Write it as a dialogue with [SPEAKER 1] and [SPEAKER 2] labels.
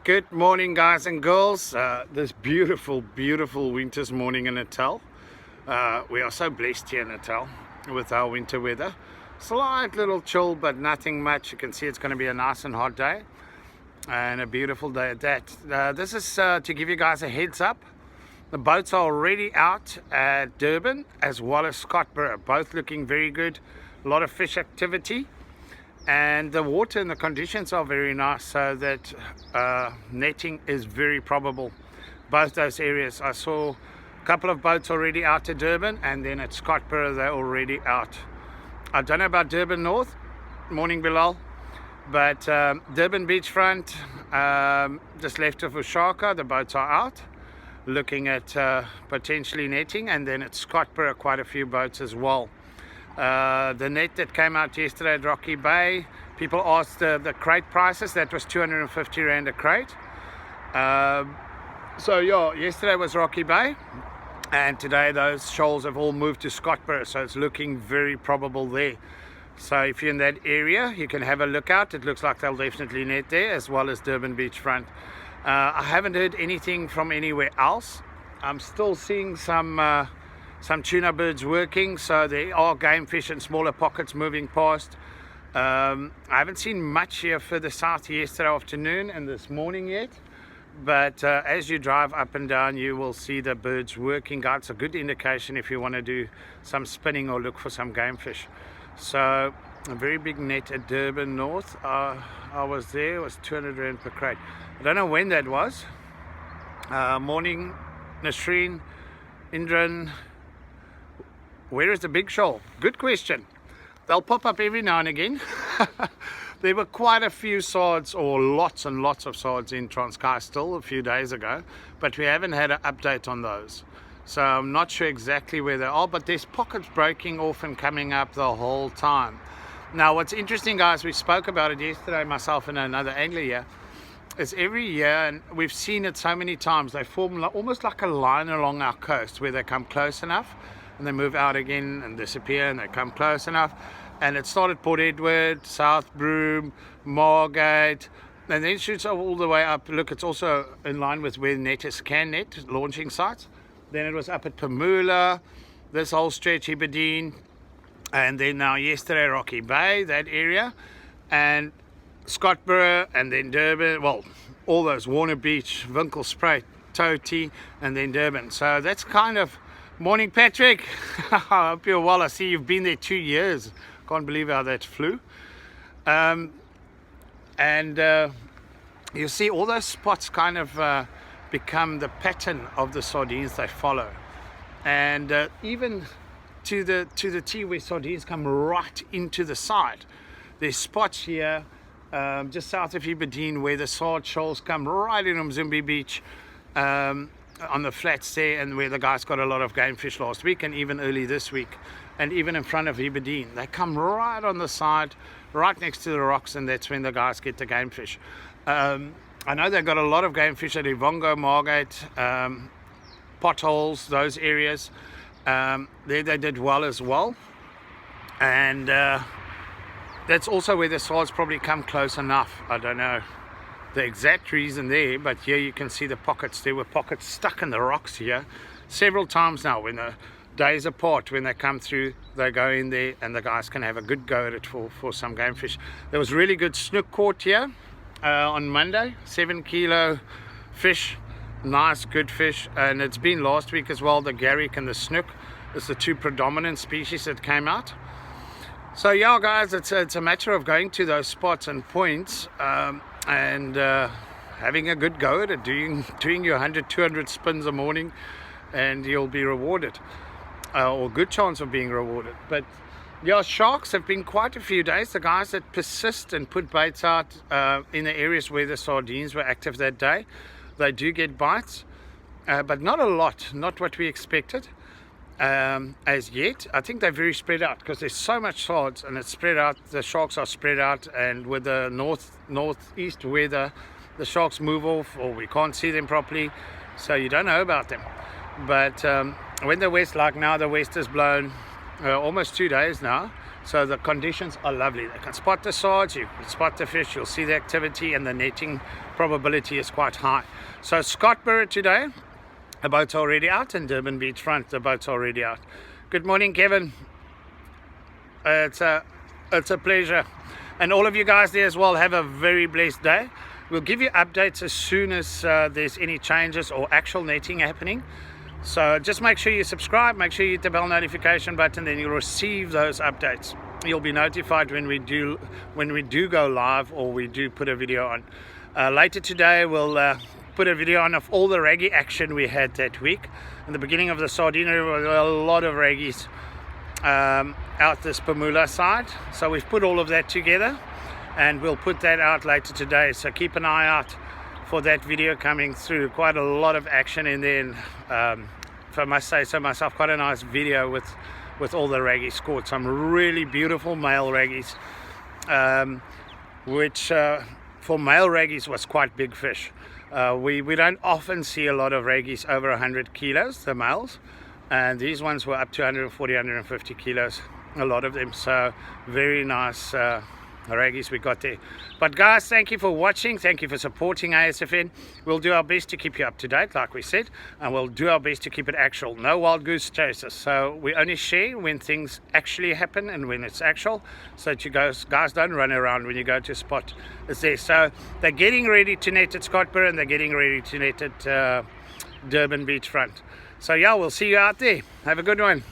[SPEAKER 1] Good morning, guys and girls. This beautiful winter's morning in Natal. We are so blessed here in Natal with our winter weather. Slight little chill, but nothing much. You can see it's going to be a nice and hot day and a beautiful day at that. This is to give you guys a heads up. The boats are already out at Durban as well as Scottsboro, both looking very good. A lot of fish activity. And the water and the conditions are very nice, so that netting is very probable. Both those areas. I saw a couple of boats already out at Durban, and then at Scottsboro they're already out. I don't know about Durban North. Morning, Bilal. But Durban beachfront, just left of Ushaka, the boats are out, looking at potentially netting, and then at Scottsboro quite a few boats as well. The net that came out yesterday at Rocky Bay, people asked the crate prices. That was 250 Rand a crate. So yeah, yesterday was Rocky Bay, and today those shoals have all moved to Scottsboro, so it's looking very probable there. So if you're in that area, you can have a look out. It looks like they'll definitely net there, as well as Durban beachfront. I haven't heard anything from anywhere else. I'm still seeing some tuna birds working, so there are game fish and smaller pockets moving past. I haven't seen much here further south yesterday afternoon and this morning yet, but as you drive up and down you will see the birds working. It's a good indication if you want to do some spinning or look for some game fish. So a very big net at Durban North. I was there, it was 200 Rand per crate. I don't know when that was. Morning, Nasreen, Indran. Where is the big shoal? Good question. They'll pop up every now and again. There were quite a few sards, or lots and lots of sards in Transkei still a few days ago, but we haven't had an update on those. So I'm not sure exactly where they are, but there's pockets breaking off and coming up the whole time. Now what's interesting, guys, we spoke about it yesterday, myself and another angler here, is every year, and we've seen it so many times, they form almost like a line along our coast where they come close enough and they move out again and disappear, and they come close enough. And it started Port Edward, South Broome, Margate, and then shoots all the way up. Look, it's also in line with where netters can net, launching sites. Then it was up at Pamula, this whole stretch, Aberdeen, and then now yesterday Rocky Bay, that area, and Scottsboro, and then Durban, well, all those, Warner Beach, Winkelspruit, Toti, and then Durban. So that's kind of... Morning, Patrick. I hope you're well. I see you've been there 2 years. Can't believe how that flew. You see all those spots kind of become the pattern of the sardines they follow, and even to the T where sardines come right into the side. There's spots here just south of Aberdeen where the sard shoals come right in Mzumbi Beach, on the flats there, and where the guys got a lot of game fish last week and even early this week, and even in front of Aberdeen. They come right on the side, right next to the rocks, and that's when the guys get the game fish. I know they got a lot of game fish at Ivongo, Margate, potholes, those areas. There they did well as well, and that's also where the sards probably come close enough. I don't know the exact reason there, but here you can see the pockets. There were pockets stuck in the rocks here several times now. When the days apart, when they come through, they go in there and the guys can have a good go at it for some game fish. There was really good snook caught here on Monday, 7 kilo fish, nice good fish, and it's been last week as well. The garrick and the snook is the two predominant species that came out. So yeah, guys, it's a matter of going to those spots and points, and having a good go at it, doing your 100-200 spins a morning, and you'll be rewarded, or good chance of being rewarded. But yeah, sharks have been quite a few days. The guys that persist and put baits out in the areas where the sardines were active that day, they do get bites, but not a lot, not what we expected as yet. I think they're very spread out because there's so much sards and it's spread out. The sharks are spread out, and with the northeast weather, the sharks move off, or we can't see them properly, so you don't know about them. But when the west, like now, the west has blown almost 2 days now, So the conditions are lovely. They can spot the swords, you can spot the fish, you'll see the activity, and the netting probability is quite high. So Scottsboro today, the boat's already out, and Durban Beachfront, the boat's already out. Good morning, Kevin. It's a pleasure. And all of you guys there as well, have a very blessed day. We'll give you updates as soon as there's any changes or actual netting happening. So just make sure you subscribe, make sure you hit the bell notification button, then you'll receive those updates. You'll be notified when we do go live or we do put a video on. Later today we'll put a video on of all the raggy action we had that week. In the beginning of the Sardine Run, there were a lot of raggies out this Pamula side. So we've put all of that together and we'll put that out later today. So keep an eye out for that video coming through. Quite a lot of action in there. If I must say so myself, quite a nice video with all the raggies caught. Some really beautiful male raggies, which for male raggies was quite big fish. We don't often see a lot of raggies over 100 kilos, the males, and these ones were up to 140, 150 kilos, a lot of them. So very nice raggies we got there. But guys, thank you for watching, thank you for supporting ASFN. We'll do our best to keep you up to date, like we said, and we'll do our best to keep it actual. No wild goose chases. So we only share when things actually happen and when it's actual, so that you guys don't run around when you go to a spot. It's there. So they're getting ready to net at Scottsboro and they're getting ready to net at Durban Beachfront. So yeah, we'll see you out there. Have a good one.